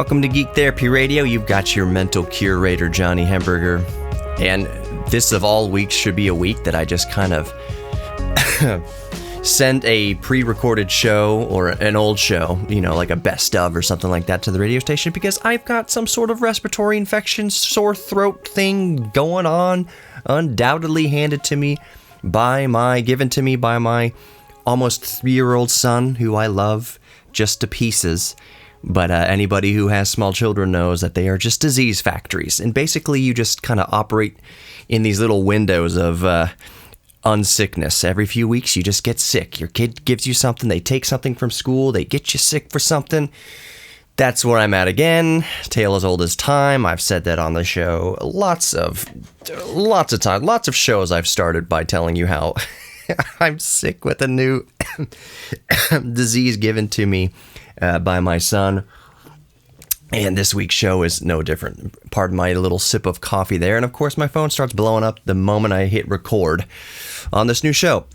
Welcome to Geek Therapy Radio. You've got your mental curator, Johnny Hemberger. And this of all weeks should be a week that I just kind of send a pre-recorded show or an old show, you know, like a best of or something like that to the radio station because I've got some sort of respiratory infection, sore throat thing going on, undoubtedly given to me by my almost 3-year-old son who I love just to pieces. But anybody who has small children knows that they are just disease factories. And basically you just kind of operate in these little windows of unsickness. Every few weeks you just get sick. Your kid gives you something, they take something from school, they get you sick for something. That's where I'm at again. Tale as old as time. I've said that on the show lots of times. Lots of shows I've started by telling you how I'm sick with a new disease given to me by my son. And this week's show is no different. Pardon my little sip of coffee there. And of course, my phone starts blowing up the moment I hit record on this new show.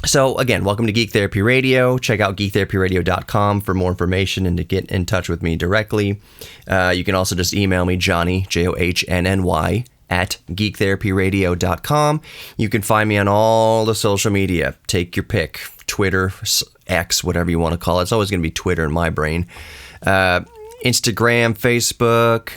So again, welcome to Geek Therapy Radio. Check out geektherapyradio.com for more information and to get in touch with me directly. You can also just email me, Johnny, Johnny, at geektherapyradio.com. You can find me on all the social media. Take your pick. Twitter, X, whatever you want to call it. It's always going to be Twitter in my brain. Instagram, Facebook,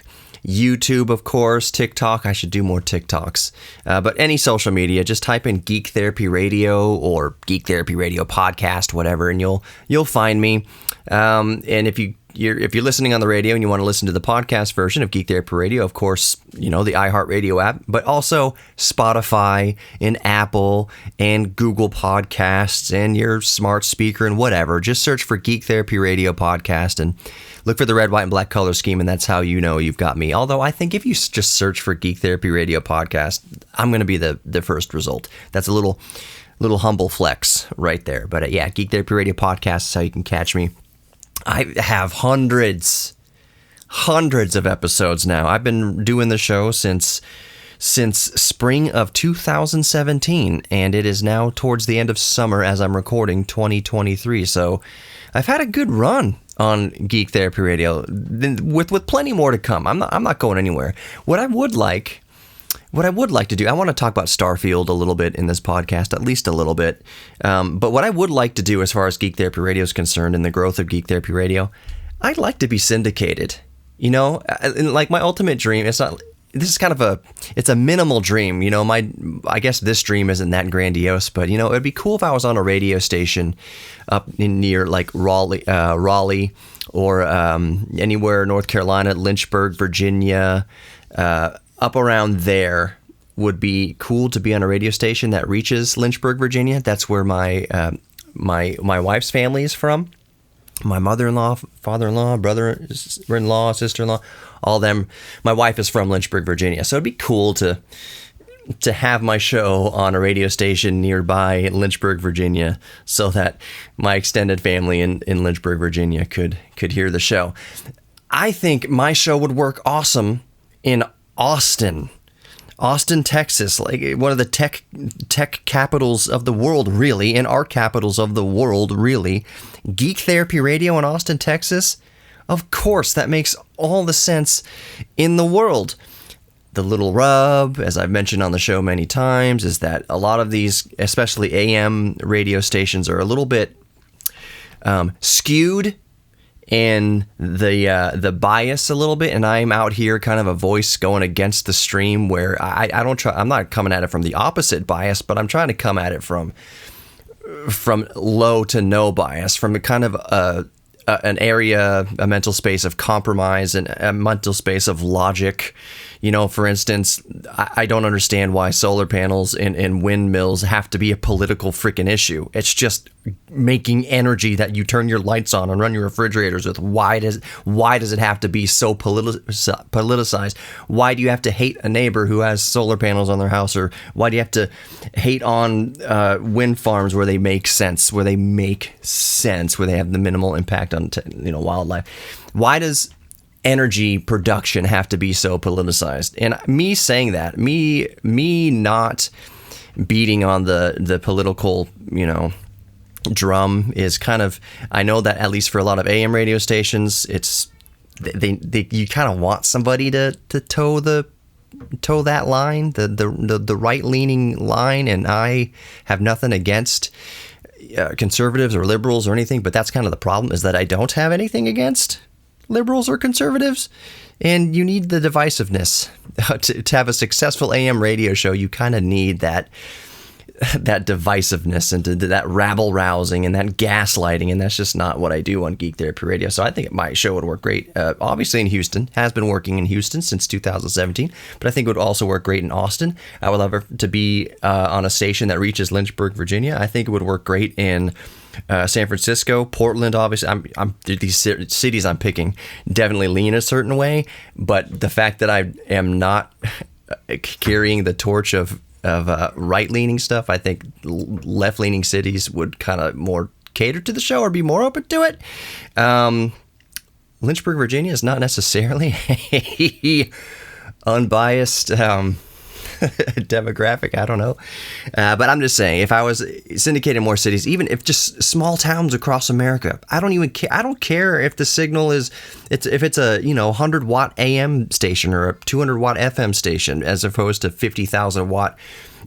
YouTube, of course, TikTok. I should do more TikToks. But any social media, just type in Geek Therapy Radio or Geek Therapy Radio Podcast, whatever, and you'll find me. And if you're listening on the radio and you want to listen to the podcast version of Geek Therapy Radio, of course, you know, the iHeartRadio app, but also Spotify and Apple and Google Podcasts and your smart speaker and whatever. Just search for Geek Therapy Radio Podcast and look for the red, white, and black color scheme, and that's how you know you've got me. Although I think if you just search for Geek Therapy Radio Podcast, I'm going to be the first result. That's a little humble flex right there. But yeah, Geek Therapy Radio Podcast is how you can catch me. I have hundreds of episodes now. I've been doing the show since spring of 2017, and it is now towards the end of summer as I'm recording 2023. So I've had a good run on Geek Therapy Radio with plenty more to come. I'm not going anywhere. What I would like to do, I want to talk about Starfield a little bit in this podcast, at least a little bit. But what I would like to do as far as Geek Therapy Radio is concerned and the growth of Geek Therapy Radio, I'd like to be syndicated. You know, like my ultimate dream, it's a minimal dream. You know, I guess this dream isn't that grandiose, but you know, it'd be cool if I was on a radio station up near like Raleigh or anywhere, North Carolina, Lynchburg, Virginia, up around there would be cool to be on a radio station that reaches Lynchburg, Virginia. That's where my wife's family is from. My mother-in-law, father-in-law, brother-in-law, sister-in-law, all them. My wife is from Lynchburg, Virginia. So it'd be cool to have my show on a radio station nearby Lynchburg, Virginia, so that my extended family in Lynchburg, Virginia could hear the show. I think my show would work awesome in Austin, Texas, like one of the tech capitals of the world, really, and art capitals of the world, really. Geek Therapy Radio in Austin, Texas. Of course, that makes all the sense in the world. The little rub, as I've mentioned on the show many times, is that a lot of these, especially AM radio stations, are a little bit skewed in the bias a little bit, and I'm out here kind of a voice going against the stream where I'm not coming at it from the opposite bias, but I'm trying to come at it from low to no bias, from a kind of an area, a mental space of compromise and a mental space of logic. You know, for instance, I don't understand why solar panels and windmills have to be a political freaking issue. It's just making energy that you turn your lights on and run your refrigerators with. Why does it have to be so politicized? Why do you have to hate a neighbor who has solar panels on their house? Or why do you have to hate on wind farms where they make sense, where they have the minimal impact on wildlife? Why does energy production have to be so politicized? And me saying that, me not beating on the political, drum is kind of, I know that at least for a lot of AM radio stations, it's you kind of want somebody to toe that line, the right leaning line, and I have nothing against conservatives or liberals or anything, but that's kind of the problem, is that I don't have anything against liberals or conservatives, and you need the divisiveness to have a successful AM radio show. You kind of need that divisiveness and that rabble rousing and that gaslighting, and that's just not what I do on Geek Therapy Radio. So I think my show would work great, obviously in Houston, has been working in Houston since 2017, but I think it would also work great in Austin. I would love it to be on a station that reaches Lynchburg, Virginia. I think it would work great in San Francisco, Portland. Obviously, these cities I'm picking definitely lean a certain way, but the fact that I am not carrying the torch of right-leaning stuff, I think left-leaning cities would kind of more cater to the show or be more open to it. Lynchburg, Virginia is not necessarily a unbiased demographic. I don't know. But I'm just saying, if I was syndicating more cities, even if just small towns across America, I don't even care. I don't care if the signal if it's a 100-watt AM station or a 200-watt FM station, as opposed to 50,000-watt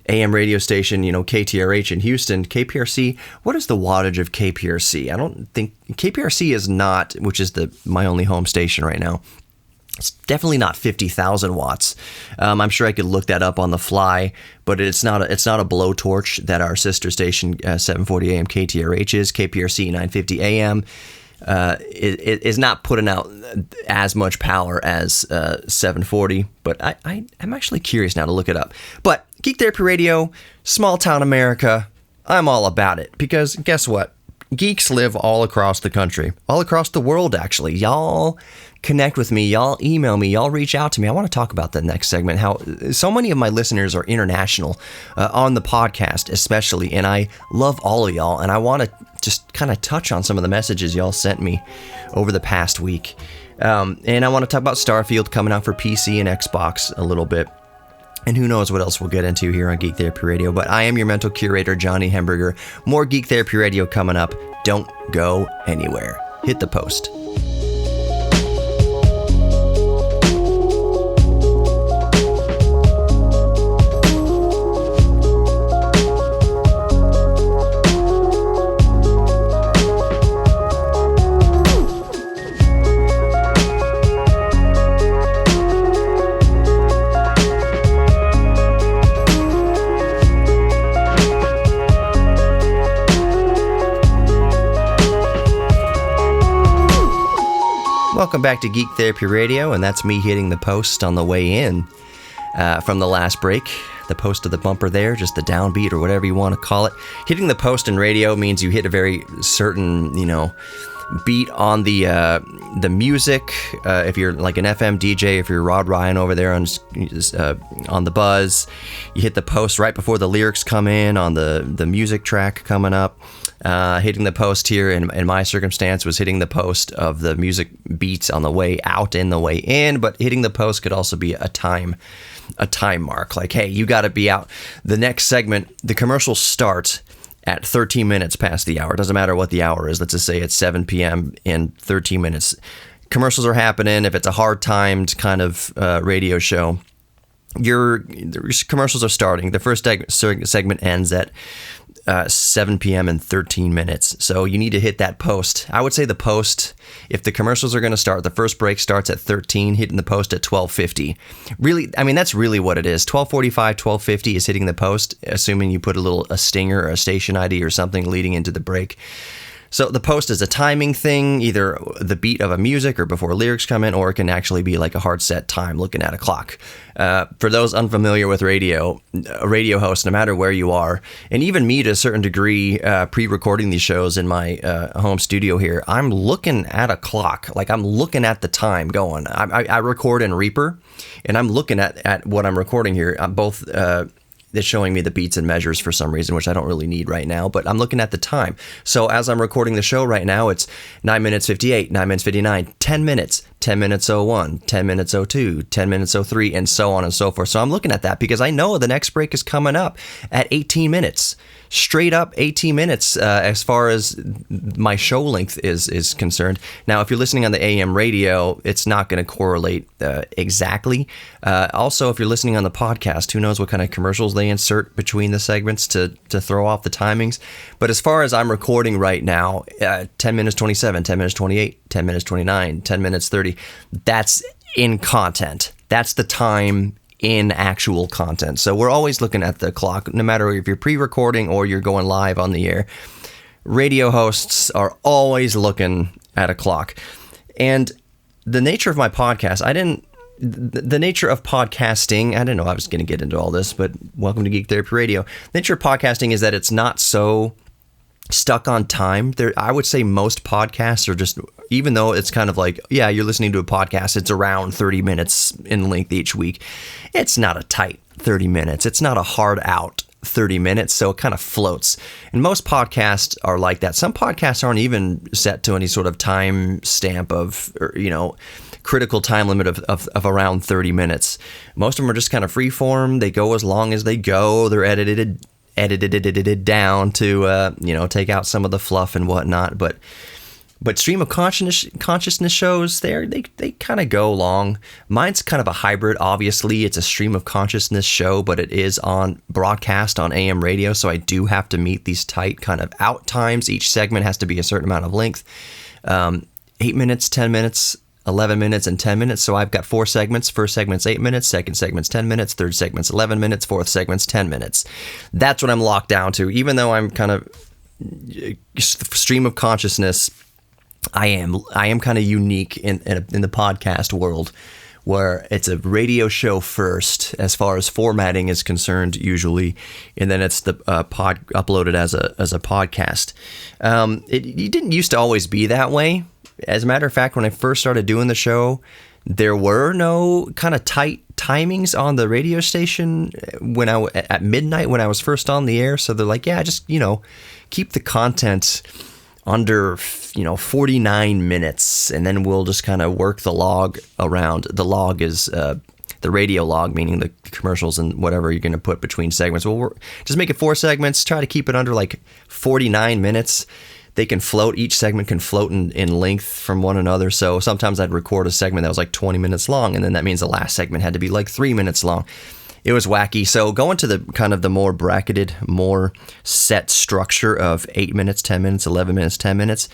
AM radio station, KTRH in Houston. KPRC, what is the wattage of KPRC? I don't think KPRC is not, which is my only home station right now. It's definitely not 50,000 watts. I'm sure I could look that up on the fly, but it's not a blowtorch that our sister station 740 AM KTRH is. KPRC 950 AM is not putting out as much power as 740, but I'm actually curious now to look it up. But Geek Therapy Radio, small town America, I'm all about it, because guess what? Geeks live all across the country, all across the world, actually. Y'all connect with me, y'all email me, y'all reach out to me. I want to talk about the next segment, how so many of my listeners are international on the podcast especially, and I love all of y'all, and I want to just kind of touch on some of the messages y'all sent me over the past week. And I want to talk about Starfield coming out for PC and Xbox a little bit. And who knows what else we'll get into here on Geek Therapy Radio. But I am your mental curator, Johnny Hemberger. More Geek Therapy Radio coming up. Don't go anywhere. Hit the post. Welcome back to Geek Therapy Radio, and that's me hitting the post on the way in from the last break. The post of the bumper there, just the downbeat or whatever you want to call it. Hitting the post in radio means you hit a very certain, beat on the music. If you're like an FM DJ, if you're Rod Ryan over there on the buzz, you hit the post right before the lyrics come in on the music track coming up. Hitting the post here in my circumstance was hitting the post of the music beats on the way out and the way in, but hitting the post could also be a time mark. Like, hey, you got to be out. The next segment, the commercials start at 13 minutes past the hour. It doesn't matter what the hour is. Let's just say it's 7 p.m. in 13 minutes. Commercials are happening. If it's a hard timed kind of radio show, your commercials are starting. The first segment ends at 7 p.m. in 13 minutes. So you need to hit that post. I would say the post, if the commercials are going to start, the first break starts at 13, hitting the post at 12:50. Really, I mean, that's really what it is. 12:45, 12:50 is hitting the post, assuming you put a stinger or a station ID or something leading into the break. So the post is a timing thing, either the beat of a music or before lyrics come in, or it can actually be like a hard set time looking at a clock. For those unfamiliar with radio, a radio host, no matter where you are, and even me to a certain degree, pre-recording these shows in my home studio here, I'm looking at a clock. Like, I'm looking at the time going. I record in Reaper, and I'm looking at what I'm recording here. I'm both... It's showing me the beats and measures for some reason, which I don't really need right now, but I'm looking at the time. So as I'm recording the show right now, it's 9 minutes 58, 9 minutes 59, 10 minutes, 10 minutes 01, 10 minutes 02, 10 minutes 03, and so on and so forth. So I'm looking at that because I know the next break is coming up at 18 minutes. straight up 18 minutes as far as my show length is concerned. Now, if you're listening on the AM radio, it's not going to correlate exactly. Also, if you're listening on the podcast, who knows what kind of commercials they insert between the segments to throw off the timings. But as far as I'm recording right now, 10 minutes 27, 10 minutes 28, 10 minutes 29, 10 minutes 30, that's in content. That's the time in actual content. So we're always looking at the clock, no matter if you're pre-recording or you're going live on the air. Radio hosts are always looking at a clock. And the nature of my podcast, the nature of podcasting, I didn't know I was going to get into all this, but welcome to Geek Therapy Radio. The nature of podcasting is that it's not so stuck on time. I would say most podcasts are just, even though it's kind of like, yeah, you're listening to a podcast, it's around 30 minutes in length each week. It's not a tight 30 minutes. It's not a hard out 30 minutes, so it kind of floats. And most podcasts are like that. Some podcasts aren't even set to any sort of time stamp of, critical time limit of around 30 minutes. Most of them are just kind of free form. They go as long as they go. They're edited down to take out some of the fluff and whatnot, but stream of consciousness shows they kind of go long. Mine's kind of a hybrid. Obviously, it's a stream of consciousness show, but it is on broadcast on AM radio, so I do have to meet these tight kind of out times. Each segment has to be a certain amount of length, 8 minutes, 10 minutes, 11 minutes, and 10 minutes. So I've got 4 segments. First segment's 8 minutes, second segment's 10 minutes, third segment's 11 minutes, fourth segment's 10 minutes. That's what I'm locked down to. Even though I'm kind of stream of consciousness, I am kind of unique in the podcast world, where it's a radio show first as far as formatting is concerned usually, and then it's the uploaded as a podcast. It didn't used to always be that way. As a matter of fact, when I first started doing the show, there were no kind of tight timings on the radio station at midnight when I was first on the air. So they're like, yeah, just, keep the content under, 49 minutes, and then we'll just kind of work the log around. The log is the radio log, meaning the commercials and whatever you're going to put between segments. Well, just make it 4 segments, try to keep it under like 49 minutes. They can float, each segment can float in length from one another. So sometimes I'd record a segment that was like 20 minutes long, and then that means the last segment had to be like 3 minutes long. It was wacky. So going to the kind of the more bracketed, more set structure of 8 minutes, 10 minutes, 11 minutes, 10 minutes,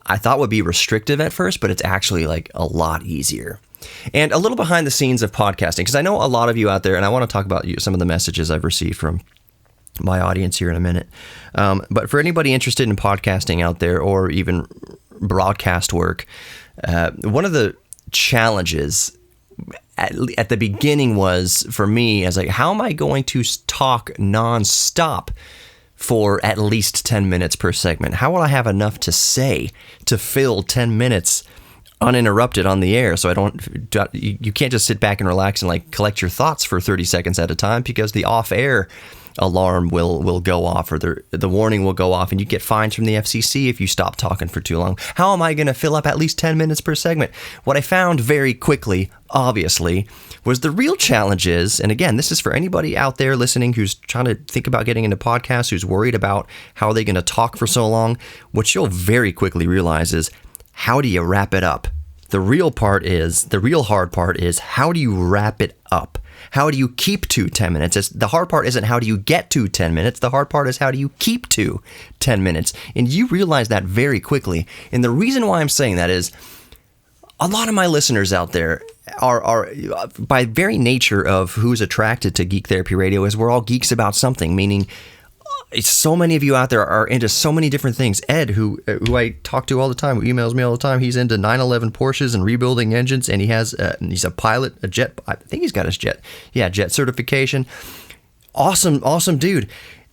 I thought would be restrictive at first, but it's actually like a lot easier. And a little behind the scenes of podcasting, because I know a lot of you out there, and I want to talk about some of the messages I've received from my audience here in a minute. But for anybody interested in podcasting out there, or even broadcast work, one of the challenges at the beginning was, for me, as like, how am I going to talk nonstop for at least 10 minutes per segment? How will I have enough to say to fill 10 minutes uninterrupted on the air? So you can't just sit back and relax and like collect your thoughts for 30 seconds at a time, because the off-air alarm will go off, or the warning will go off, and you get fines from the FCC if you stop talking for too long. How am I going to fill up at least 10 minutes per segment? What I found very quickly, obviously, was the real challenge is, and again, this is for anybody out there listening who's trying to think about getting into podcasts, who's worried about how are they going to talk for so long, what you'll very quickly realize is, how do you wrap it up? The real hard part is, how do you wrap it up? How do you keep to 10 minutes? The hard part isn't how do you get to 10 minutes. The hard part is how do you keep to 10 minutes? And you realize that very quickly. And the reason why I'm saying that is, a lot of my listeners out there are by very nature of who's attracted to Geek Therapy Radio, is we're all geeks about something, meaning so many of you out there are into so many different things. Ed, who I talk to all the time, who emails me all the time, he's into 911 Porsches and rebuilding engines, and he's a pilot, a jet. I think he's got his jet certification. Awesome dude.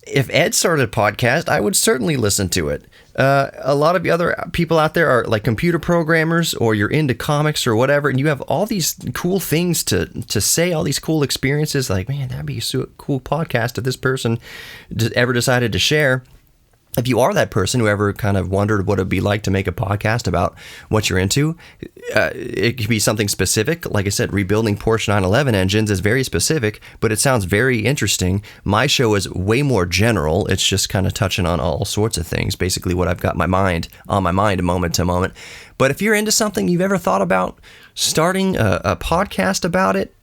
If Ed started a podcast, I would certainly listen to it. A lot of the other people out there are like computer programmers, or you're into comics or whatever, and you have all these cool things to say, all these cool experiences. Like, man, that'd be a cool podcast if this person ever decided to share. if you are that person who ever kind of wondered what it'd be like to make a podcast about what you're into, it could be something specific. Like I said, rebuilding Porsche 911 engines is very specific, but it sounds very interesting. My show is way more general. It's just kind of touching on all sorts of things, basically what I've got on my mind moment to moment. But if you're into something, you've ever thought about starting a podcast about it,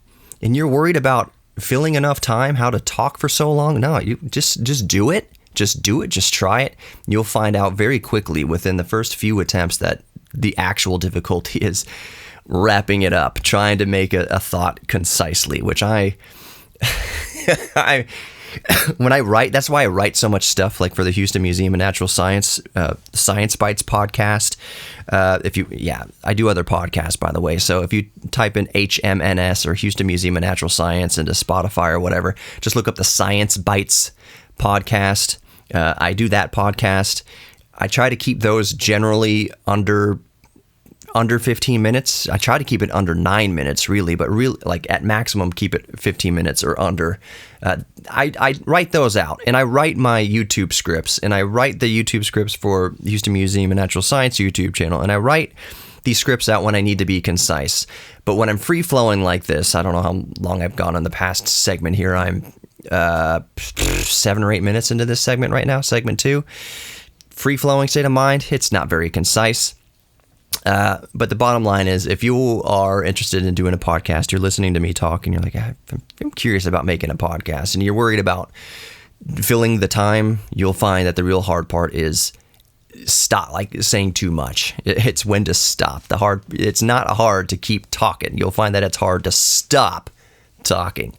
and you're worried about filling enough time, how to talk for so long, no, you just do it. Just do it. Just try it. You'll find out very quickly within the first few attempts that the actual difficulty is wrapping it up, trying to make a thought concisely, which when I write, that's why I write so much stuff, like for the Houston Museum of Natural Science, Science Bites podcast. I do other podcasts, by the way. So if you type in HMNS or Houston Museum of Natural Science into Spotify or whatever, just look up the Science Bites podcast. I do that podcast. I try to keep those generally under 15 minutes. I try to keep it under 9 minutes, really, but really, like at maximum, keep it 15 minutes or under. I write those out, and I write my YouTube scripts, and I write the YouTube scripts for Houston Museum of Natural Science YouTube channel, and I write these scripts out when I need to be concise. But when I'm free flowing like this, I don't know how long I've gone in the past segment here. I'm 7 or 8 minutes into this segment right now, segment 2. Free flowing state of mind. It's not very concise. But the bottom line is, if you are interested in doing a podcast, you're listening to me talk, and you're like, I'm curious about making a podcast, and you're worried about filling the time, you'll find that the real hard part is stop, like saying too much. It's when to stop. It's not hard to keep talking. You'll find that it's hard to stop talking.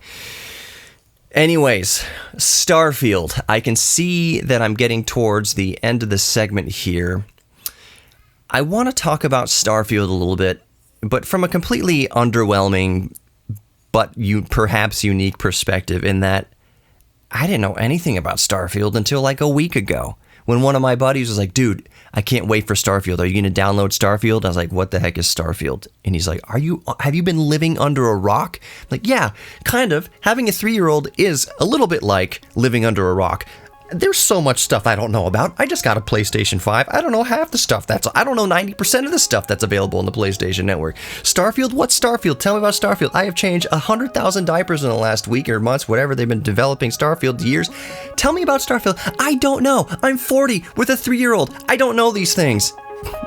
Anyways, Starfield. I can see that I'm getting towards the end of the segment here. I want to talk about Starfield a little bit, but from a completely underwhelming but perhaps unique perspective, in that I didn't know anything about Starfield until like a week ago, when one of my buddies was like, dude, I can't wait for Starfield. Are you going to download Starfield? I was like, what the heck is Starfield? And he's like, have you been living under a rock? I'm like, yeah, kind of. Having a 3-year-old is a little bit like living under a rock. There's so much stuff I don't know about. I just got a PlayStation 5. I don't know half the stuff I don't know 90% of the stuff that's available on the PlayStation Network. Starfield? What's Starfield? Tell me about Starfield. I have changed 100,000 diapers in the last week or months, whatever they've been developing Starfield years. Tell me about Starfield. I don't know. I'm 40 with a 3-year-old. I don't know these things.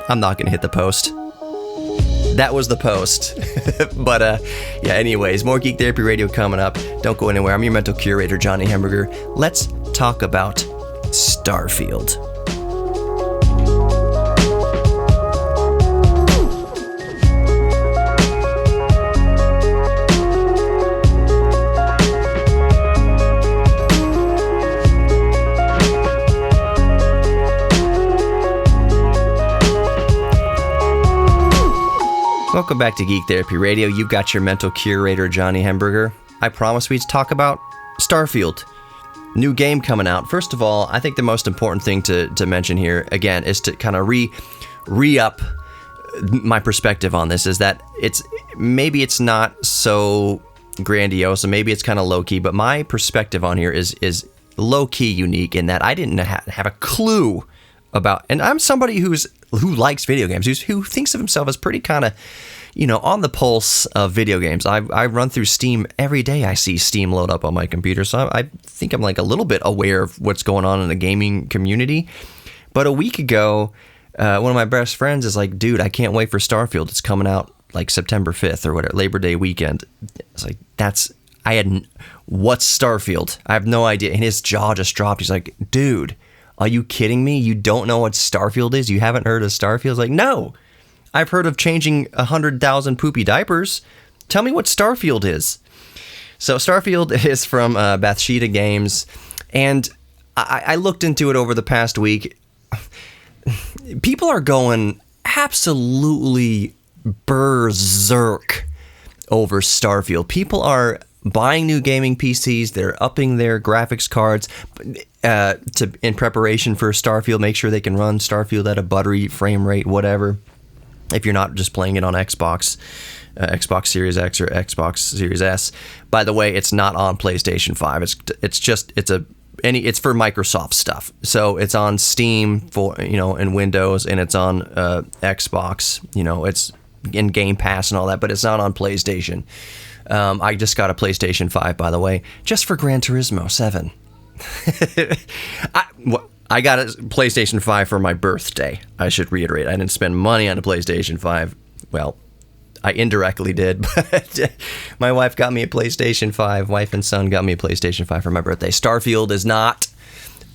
I'm not going to hit the post. That was the post. But anyways, more Geek Therapy Radio coming up. Don't go anywhere. I'm your mental curator, Johnny Hamburger. Let's talk about Starfield. Welcome back to Geek Therapy Radio. You've got your mental curator, Johnny Hamburger. I promised we'd talk about Starfield. New game coming out. First of all, I think the most important thing to mention here, again, is to kind of re-up my perspective on this, is that maybe it's not so grandiose, and maybe it's kind of low-key, but my perspective on here is low-key unique in that I didn't have a clue about, and I'm somebody who likes video games, who thinks of himself as pretty kind of, on the pulse of video games. I run through Steam every day. I see Steam load up on my computer, so I think I'm like a little bit aware of what's going on in the gaming community. But a week ago, one of my best friends is like, dude, I can't wait for Starfield. It's coming out like September 5th or whatever, Labor Day weekend. It's like, what's Starfield? I have no idea. And his jaw just dropped. He's like, dude, are you kidding me? You don't know what Starfield is? You haven't heard of Starfield? It's like, no. I've heard of changing 100,000 poopy diapers. Tell me what Starfield is. So Starfield is from Bathsheba Games, and I looked into it over the past week. People are going absolutely berserk over Starfield. People are buying new gaming PCs. They're upping their graphics cards in preparation for Starfield. Make sure they can run Starfield at a buttery frame rate, whatever. If you're not just playing it on Xbox Series X or Xbox Series S. By the way, it's not on PlayStation 5. It's it's for Microsoft stuff. So it's on Steam for, and Windows, and it's on Xbox. It's in Game Pass and all that, but it's not on PlayStation. I just got a PlayStation 5, by the way, just for Gran Turismo 7. I got a PlayStation 5 for my birthday. I should reiterate. I didn't spend money on a PlayStation 5. Well, I indirectly did, but my wife got me a PlayStation 5. Wife and son got me a PlayStation 5 for my birthday. Starfield is not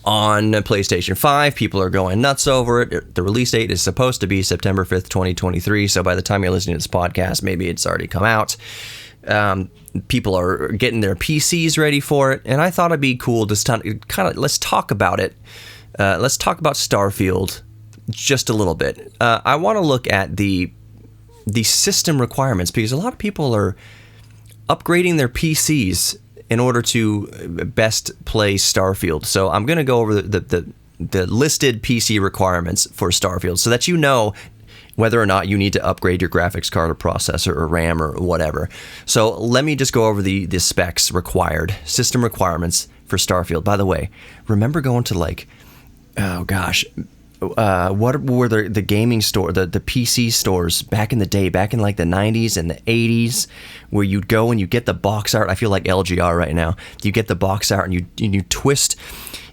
on PlayStation 5. People are going nuts over it. The release date is supposed to be September 5th, 2023. So by the time you're listening to this podcast, maybe it's already come out. People are getting their PCs ready for it. And I thought it'd be cool to let's talk about it. Let's talk about Starfield just a little bit. I want to look at the system requirements, because a lot of people are upgrading their PCs in order to best play Starfield. So I'm going to go over the listed PC requirements for Starfield so that you know whether or not you need to upgrade your graphics card or processor or RAM or whatever. So let me just go over the specs required, system requirements for Starfield. By the way, remember going to what were the gaming store, the PC stores back in the day, back in like the 90s and the 80s, where you'd go and you get the box art? I feel like LGR right now. You get the box art and you twist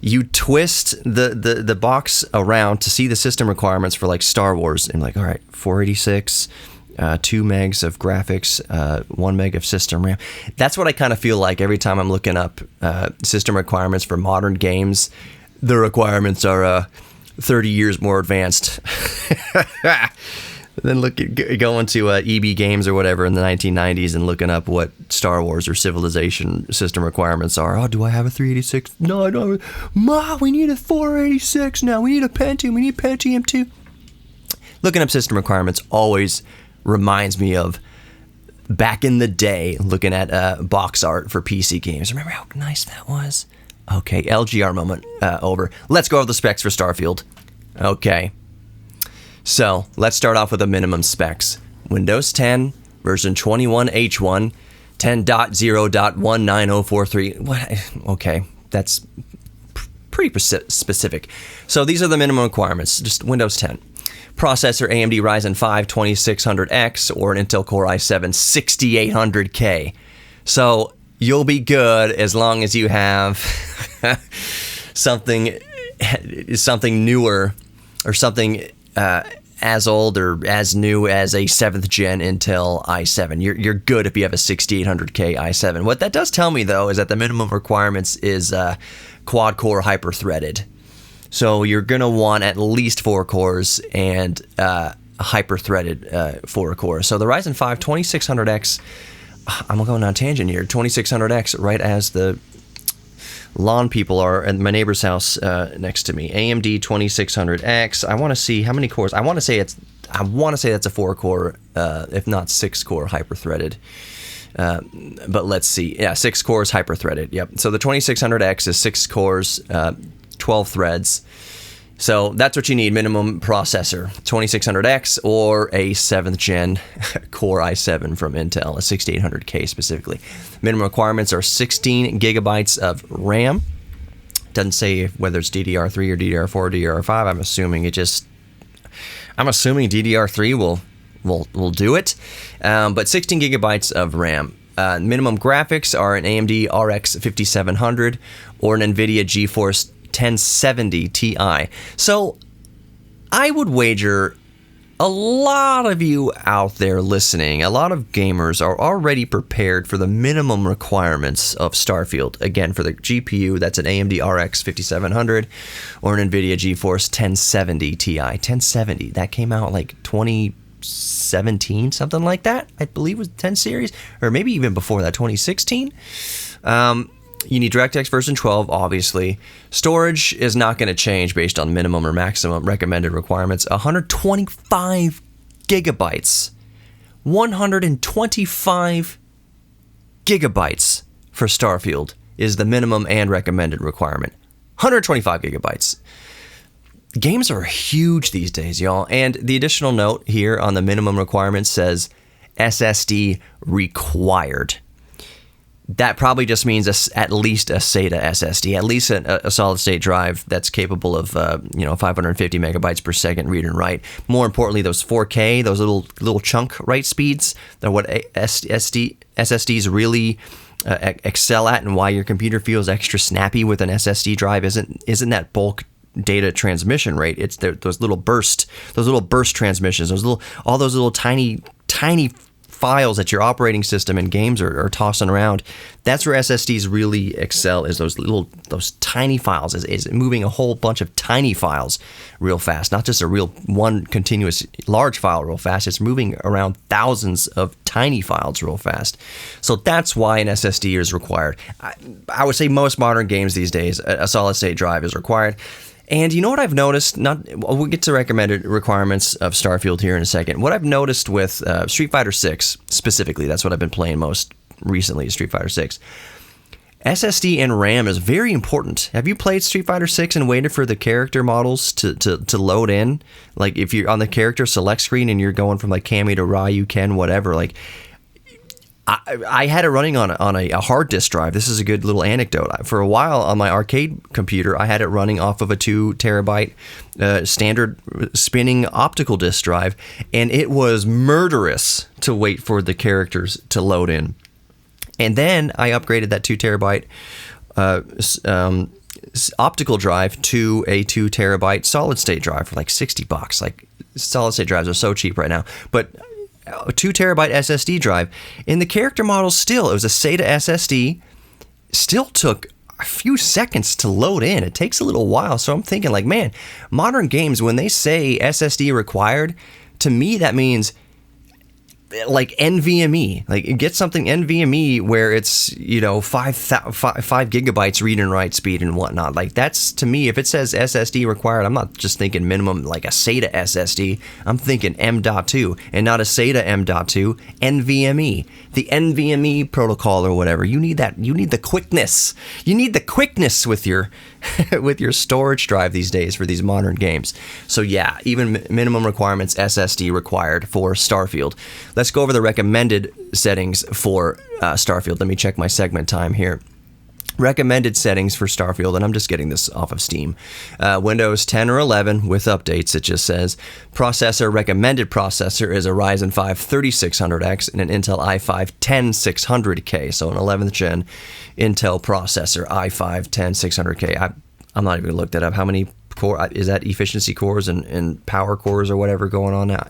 the box around to see the system requirements for like Star Wars, and like, all right, 486, 2 megs of graphics, 1 meg of system RAM. That's what I kind of feel like every time I'm looking up system requirements for modern games. The requirements are 30 years more advanced. Then going to EB Games or whatever in the 1990s and looking up what Star Wars or Civilization system requirements are. Oh, do I have a 386? No, I don't. Ma, we need a 486 now. We need a Pentium. We need Pentium 2. Looking up system requirements always reminds me of back in the day looking at box art for PC games. Remember how nice that was? Okay, LGR moment over. Let's go over the specs for Starfield. Okay. So, let's start off with the minimum specs. Windows 10, version 21H1, 10.0.19043. What? Okay, that's pretty specific. So, these are the minimum requirements, just Windows 10. Processor AMD Ryzen 5 2600X or an Intel Core i7 6800K. So, you'll be good as long as you have something newer or something as old or as new as a 7th gen Intel i7. You're good if you have a 6800K i7. What that does tell me, though, is that the minimum requirements is quad-core hyper-threaded. So you're going to want at least 4 cores and hyper-threaded 4 cores. So the Ryzen 5 2600X, I'm going on a tangent here, 2600X, right as the lawn people are at my neighbor's house next to me. AMD 2600X. I want to see how many cores. I want to say that's a 4-core, if not 6-core hyper-threaded. But let's see. Yeah, 6 cores hyper-threaded. Yep. So the 2600X is 6 cores, 12 threads. So that's what you need, minimum processor, 2600X or a 7th gen Core i7 from Intel, a 6800K specifically. Minimum requirements are 16 gigabytes of RAM. Doesn't say whether it's DDR3 or DDR4 or DDR5. I'm assuming DDR3 will do it. But 16 gigabytes of RAM. Minimum graphics are an AMD RX 5700 or an NVIDIA GeForce 1070 Ti. So I would wager a lot of you out there listening, a lot of gamers are already prepared for the minimum requirements of Starfield. Again, for the GPU, that's an AMD RX 5700 or an NVIDIA GeForce 1070 Ti. 1070, that came out like 2017, something like that, I believe was 10 series, or maybe even before that, 2016. You need DirectX version 12, obviously. Storage is not going to change based on minimum or maximum recommended requirements. 125 gigabytes. 125 gigabytes for Starfield is the minimum and recommended requirement. 125 gigabytes. Games are huge these days, y'all. And the additional note here on the minimum requirements says SSD required. that probably just means at least a SATA SSD, at least a solid state drive that's capable of 550 megabytes per second read and write. More importantly, those 4K, those little chunk write speeds, they're what SSDs really excel at, and why your computer feels extra snappy with an SSD drive isn't that bulk data transmission rate. It's those little burst transmissions, all those little tiny files that your operating system and games are tossing around. That's where SSDs really excel, is those tiny files, is moving a whole bunch of tiny files real fast, not just a real one continuous large file real fast. It's moving around thousands of tiny files real fast. So that's why an SSD is required. I would say most modern games these days, a solid state drive is required. And you know what I've noticed? We'll get to recommended requirements of Starfield here in a second. What I've noticed with Street Fighter 6 specifically, that's what I've been playing most recently, is Street Fighter 6. SSD and RAM is very important. Have you played Street Fighter 6 and waited for the character models to load in? Like if you're on the character select screen and you're going from like Cammy to Ryu, Ken, whatever, like I had it running on a hard disk drive. This is a good little anecdote. For a while on my arcade computer, I had it running off of a 2 terabyte standard spinning optical disk drive, and it was murderous to wait for the characters to load in. And then I upgraded that 2 terabyte optical drive to a 2 terabyte solid state drive for like $60. Like, solid state drives are so cheap right now, but a 2 terabyte SSD drive. In the character model, still, it was a SATA SSD, still took a few seconds to load in. It takes a little while. So I'm thinking, like, man, modern games, when they say SSD required, to me that means like NVMe, like get something NVMe where it's 5 gigabytes read and write speed and whatnot. Like, that's, to me, if it says SSD required, I'm not just thinking minimum like a SATA SSD. I'm thinking M.2 and not a SATA M.2, NVMe, the NVMe protocol or whatever. You need that. You need the quickness. You need the quickness with your with your storage drive these days for these modern games. So yeah, even minimum requirements, SSD required for Starfield. Let's go over the recommended settings for Starfield. Let me check my segment time here. Recommended settings for Starfield, and I'm just getting this off of Steam. Windows 10 or 11 with updates, it just says. Processor, recommended processor is a Ryzen 5 3600X and an Intel i5 10600K, so an 11th gen Intel processor, i5 10600K. I'm not even looked that up. How many core is that? Efficiency cores and power cores or whatever going on now?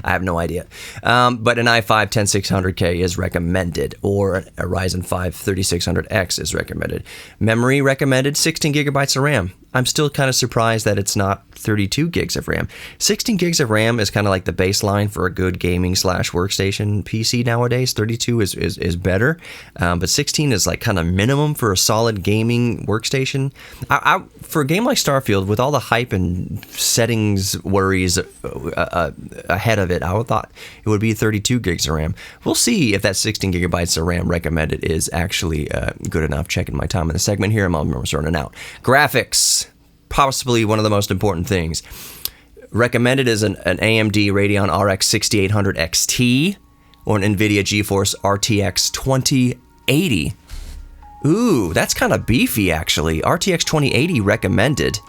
I have no idea. But an i5 10600K is recommended, or a Ryzen 5 3600X is recommended. Memory recommended 16 gigabytes of RAM. I'm still kind of surprised that it's not 32 gigs of RAM. 16 gigs of RAM is kind of like the baseline for a good gaming / workstation PC nowadays. 32 is better, but 16 is like kind of minimum for a solid gaming workstation. For a game like Starfield, with all the hype and settings worries ahead of it, I would thought it would be 32 gigs of RAM. We'll see if that 16 gigabytes of RAM recommended is actually good enough. Checking my time in the segment here, I'm almost running out. Graphics, possibly one of the most important things. Recommended is an AMD Radeon RX 6800 XT or an NVIDIA GeForce RTX 2080. Ooh, that's kind of beefy, actually. RTX 2080 recommended.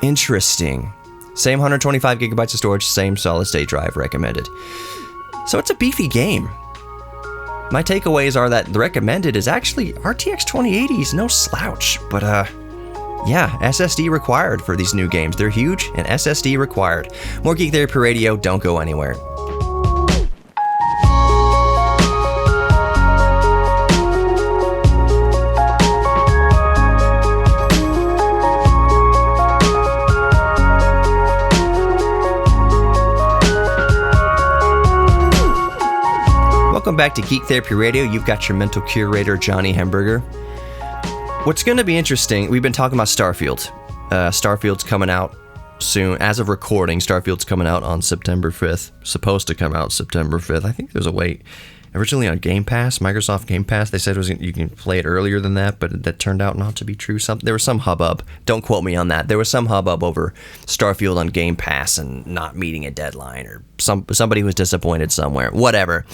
Interesting. Same 125 gigabytes of storage, same solid state drive recommended. So it's a beefy game. My takeaways are that the recommended is actually RTX 2080 is no slouch, but yeah, SSD required for these new games. They're huge, and SSD required. More Geek Therapy Radio, don't go anywhere. Welcome back to Geek Therapy Radio. You've got your mental curator, Johnny Hamburger. What's going to be interesting, we've been talking about Starfield. Starfield's coming out soon. As of recording, Starfield's coming out on September 5th. Supposed to come out September 5th. I think there's a wait. Originally on Game Pass, Microsoft Game Pass, they said you can play it earlier than that, but that turned out not to be true. There was some hubbub. Don't quote me on that. There was some hubbub over Starfield on Game Pass and not meeting a deadline, or somebody was disappointed somewhere. Whatever.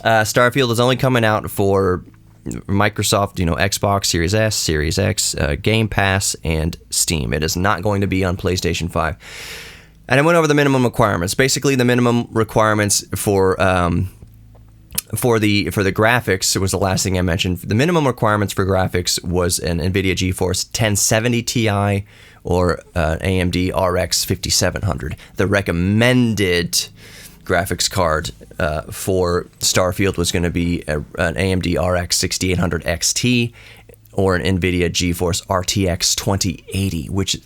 Starfield is only coming out for Microsoft, Xbox Series S, Series X, Game Pass, and Steam. It is not going to be on PlayStation 5. And I went over the minimum requirements. Basically, the minimum requirements for the graphics, it was the last thing I mentioned. The minimum requirements for graphics was an NVIDIA GeForce 1070 Ti or AMD RX 5700. The recommended graphics card for Starfield was going to be an AMD RX 6800 XT or an NVIDIA GeForce RTX 2080, which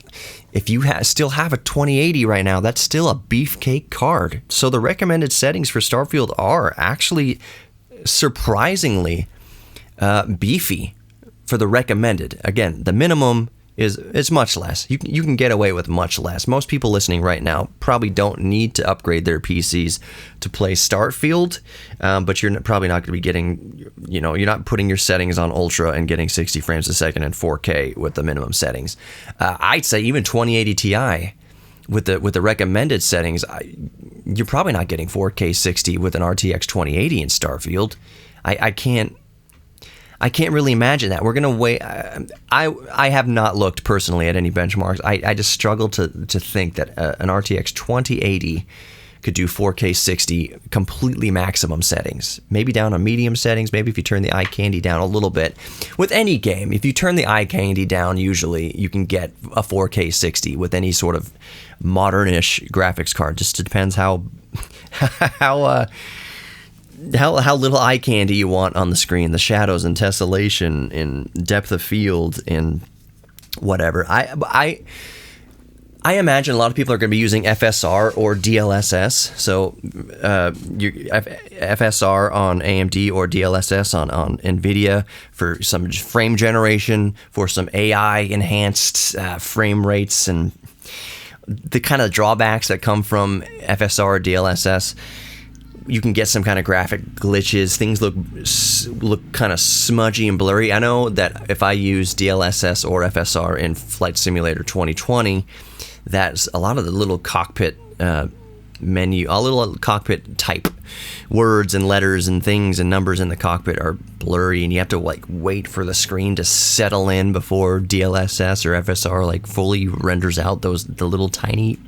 if you still have a 2080 right now, that's still a beefcake card. So the recommended settings for Starfield are actually surprisingly beefy for the recommended. Again, the minimum is much less. You can get away with much less. Most people listening right now probably don't need to upgrade their PCs to play Starfield, but you're probably not going to be getting, you're not putting your settings on Ultra and getting 60 frames a second and 4K with the minimum settings. I'd say even 2080 Ti with the recommended settings, you're probably not getting 4K 60 with an RTX 2080 in Starfield. I can't really imagine that. We're going to wait. I have not looked personally at any benchmarks. I just struggle to think that an RTX 2080 could do 4K 60 completely maximum settings. Maybe down on medium settings. Maybe if you turn the eye candy down a little bit. With any game, if you turn the eye candy down, usually you can get a 4K 60 with any sort of modern-ish graphics card. Just depends how little eye candy you want on the screen, the shadows and tessellation and depth of field and whatever. I imagine a lot of people are going to be using FSR or DLSS. So FSR on AMD or DLSS on NVIDIA for some frame generation, for some AI enhanced frame rates and the kind of drawbacks that come from FSR or DLSS. You can get some kind of graphic glitches. Things look kind of smudgy and blurry. I know that if I use DLSS or FSR in Flight Simulator 2020, that's a lot of the little cockpit menu, a little cockpit type words and letters and things and numbers in the cockpit are blurry, and you have to wait for the screen to settle in before DLSS or FSR fully renders out the little tiny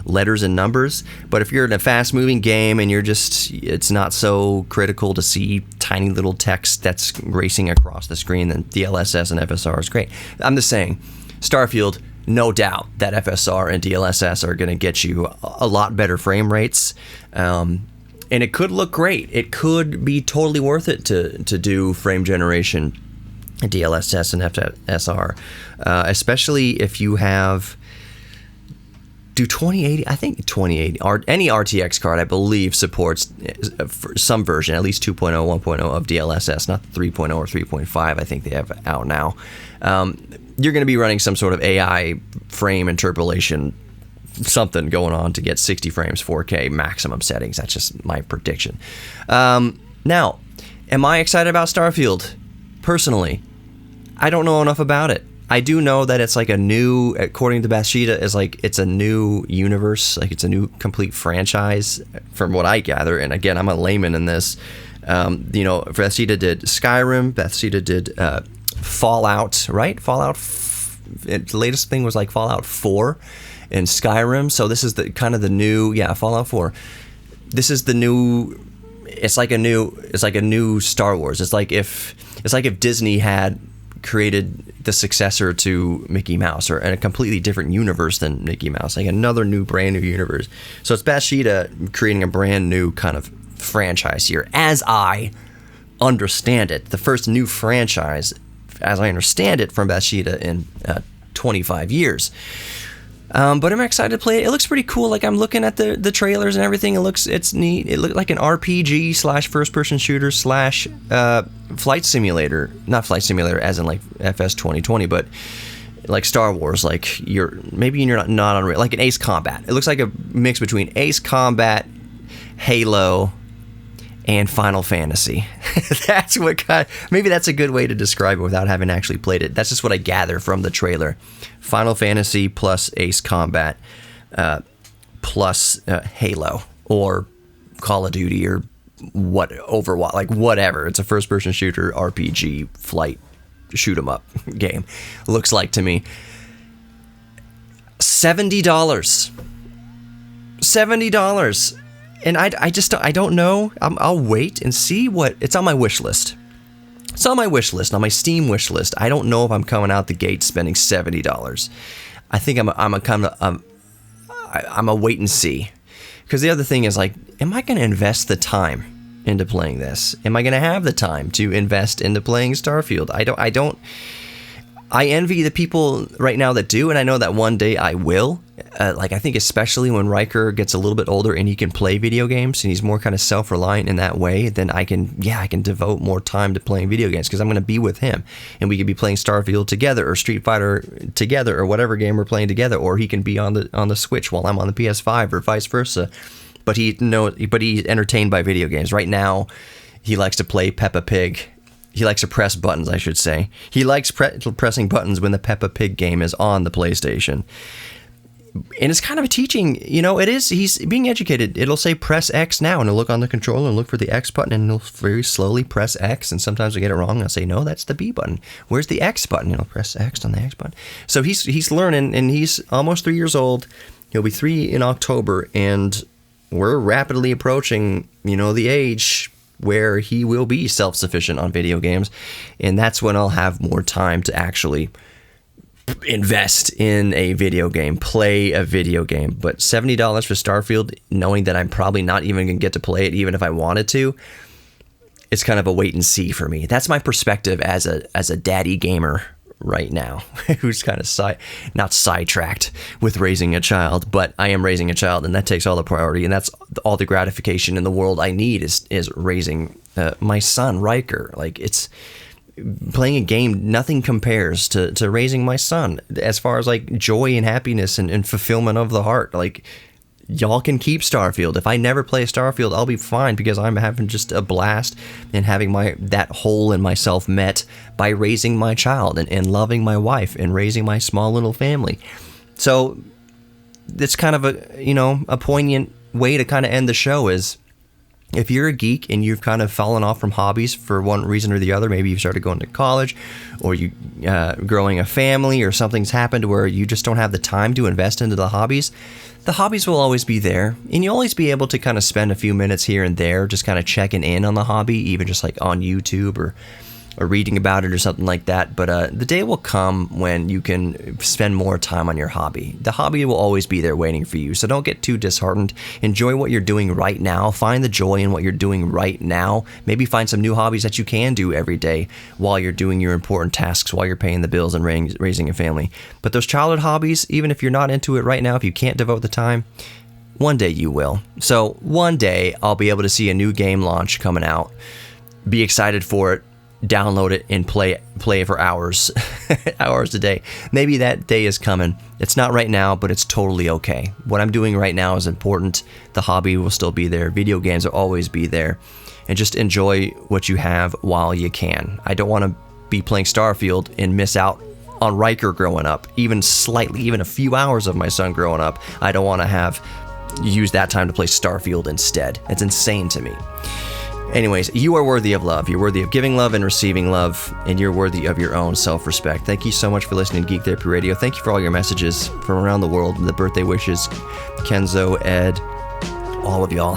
letters and numbers. But if you're in a fast moving game and it's not so critical to see tiny little text that's racing across the screen, then DLSS and FSR is great. I'm just saying, Starfield, no doubt that FSR and DLSS are going to get you a lot better frame rates, and it could look great. It could be totally worth it to do frame generation DLSS and FSR, especially if you have do 2080. I think 2080 any RTX card I believe supports some version, at least 2.0, 1.0 of DLSS, not 3.0 or 3.5. I think they have out now. You're going to be running some sort of AI frame interpolation, something going on to get 60 frames 4K maximum settings. That's just my prediction. Now, am I excited about Starfield? Personally, I don't know enough about it. I do know that it's a new, according to Bathsheba, it's a new universe, it's a new complete franchise from what I gather. And again, I'm a layman in this. Bathsheba did Skyrim, Bathsheba did Fallout, right? The latest thing was Fallout 4 and Skyrim. So this is the kind of the new, Fallout 4. This is the new. It's like a new Star Wars. It's like if Disney had created the successor to Mickey Mouse, or a completely different universe than Mickey Mouse, another new brand new universe. So it's Bathsheba creating a brand new kind of franchise here, as I understand it. The first new franchise, as I understand it, from Bathsheba in 25 years. But I'm excited to play it. It looks pretty cool. I'm looking at the trailers and everything. It's neat. It looked like an RPG / first person shooter / flight simulator. Not flight simulator as in FS 2020, but Star Wars. You're not on like an Ace Combat. It looks like a mix between Ace Combat, Halo, and Final Fantasy. Maybe that's a good way to describe it without having actually played it. That's just what I gather from the trailer. Final Fantasy plus Ace Combat plus Halo or Call of Duty or what Overwatch, like whatever. It's a first-person shooter, RPG, flight, shoot 'em up game. Looks like to me. $70. $70. And I don't know. I'll wait and see what... It's on my wish list. It's on my wish list, on my Steam wish list. I don't know if I'm coming out the gate spending $70. I think I'm a wait and see. Because the other thing is, like, am I going to invest the time into playing this? Am I going to have the time to invest into playing Starfield? I envy the people right now that do, and I know that one day I will. Like, I think especially when Riker gets a little bit older and he can play video games and he's more kind of self-reliant in that way, then I can devote more time to playing video games because I'm going to be with him and we could be playing Starfield together or Street Fighter together or whatever game we're playing together, or he can be on the Switch while I'm on the PS5 or vice versa. But he's entertained by video games. Right now, he likes to play Peppa Pig. He likes to press buttons, I should say. He likes pressing buttons when the Peppa Pig game is on the PlayStation. And it's kind of a teaching, it is. He's being educated. It'll say press X now, and he'll look on the controller and look for the X button, and he'll very slowly press X. And sometimes I get it wrong, and I'll say, no, that's the B button. Where's the X button? And he'll press X on the X button. So he's learning, and he's almost 3 years old. He'll be 3 in October, and we're rapidly approaching, the age where he will be self-sufficient on video games, and that's when I'll have more time to actually invest in a video game, play a video game. But $70 for Starfield, knowing that I'm probably not even going to get to play it even if I wanted to, it's kind of a wait and see for me. That's my perspective as a daddy gamer right now, who's kind of not sidetracked with raising a child, but I am raising a child, and that takes all the priority, and that's all the gratification in the world I need is raising my son, Riker. Like, it's playing a game, nothing compares to raising my son as far as like joy and happiness and fulfillment of the heart. Like, y'all can keep Starfield. If I never play Starfield, I'll be fine because I'm having just a blast and having that hole in myself met by raising my child and loving my wife and raising my small little family. So it's kind of a poignant way to kind of end the show is, if you're a geek and you've kind of fallen off from hobbies for one reason or the other, maybe you've started going to college or you growing a family or something's happened where you just don't have the time to invest into the hobbies will always be there. And you'll always be able to kind of spend a few minutes here and there just kind of checking in on the hobby, even just like on YouTube or reading about it or something like that. But the day will come when you can spend more time on your hobby. The hobby will always be there waiting for you, so don't get too disheartened. Enjoy what you're doing right now. Find the joy in what you're doing right now. Maybe find some new hobbies that you can do every day while you're doing your important tasks, while you're paying the bills and raising a family. But those childhood hobbies, even if you're not into it right now, if you can't devote the time, one day you will. So one day I'll be able to see a new game launch coming out, be excited for it, download it and play for hours hours a day. Maybe that day is coming. It's not right now, but it's totally okay. What I'm doing right now is important. The hobby will still be there. Video games will always be there. And just enjoy what you have while you can. I don't want to be playing Starfield and miss out on Riker growing up, even a few hours of my son growing up. I don't want to use that time to play Starfield instead. It's insane to me. Anyways, you are worthy of love. You're worthy of giving love and receiving love, and you're worthy of your own self-respect. Thank you so much for listening to Geek Therapy Radio. Thank you for all your messages from around the world, the birthday wishes. Kenzo, Ed, all of y'all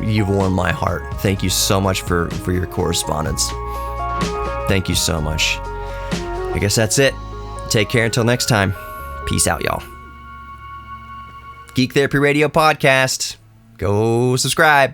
you've warmed my heart. Thank you so much for your correspondence. Thank you so much. I guess that's it. Take care until next time. Peace out, y'all. Geek Therapy Radio Podcast. Go subscribe.